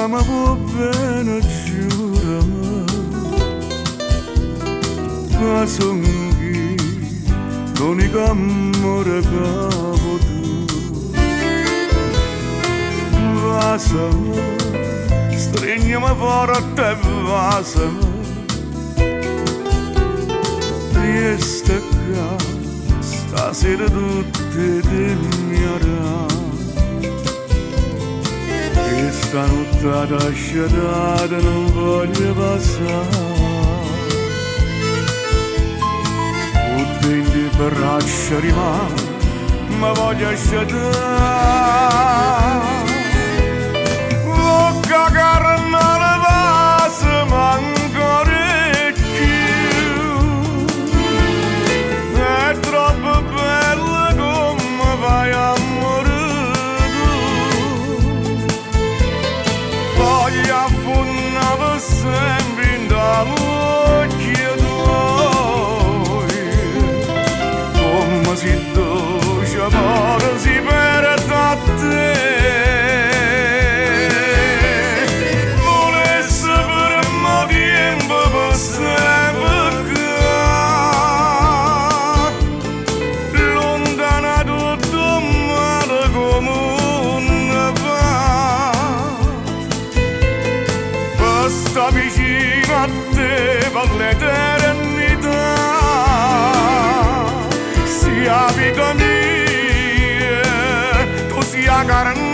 ma può bene giurami, ma son chi l'unico amore che ho tu. Vasami, stringiami forte, vasami, riesce qua, stasera tutte di mia. Questa nottata sciatata non voglio passare, tutte in braccia rimane, ma voglio sciatare. Bocca carne alle vase, ma ancora più, è troppo bella come vai a morire. Voglio affondare sempre in dall'occhio tuoi, come si dolce amore si perde a te. Volesse per me tempo per sempre che lontana tutto male come un va. Sta vicino a te per l'eternità, sia vita mia, tu sia carnalità.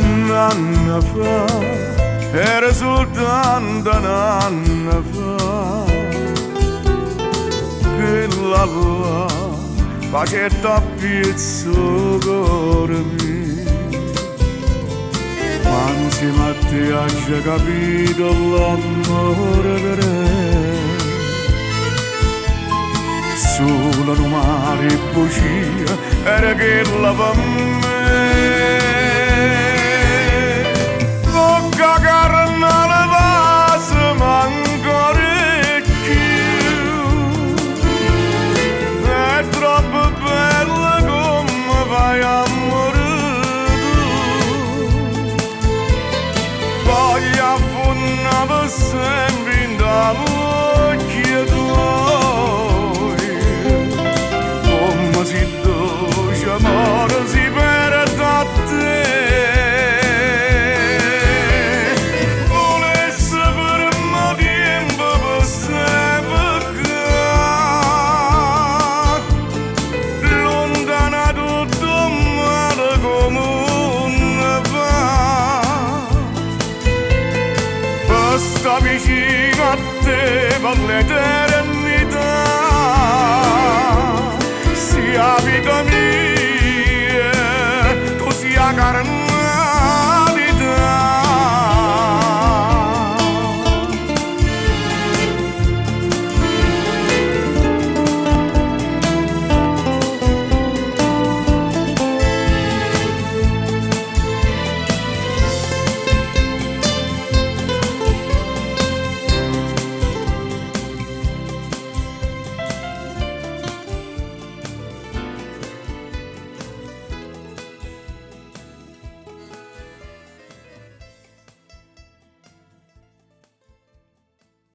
Un anno fa era soltanto un anno fa che la tua facetta pizzo cuore mio, ma insieme a te hai già capito l'amore vero. Solo un mare e bugia era che la per me. Bocca carne alle vase, ma ancora più, è troppo bella come vai a morire. Voglio affondare sempre in dall'occhio tuoi, come si dolce amore si perde a te. Sta vicino a te per l'eternità,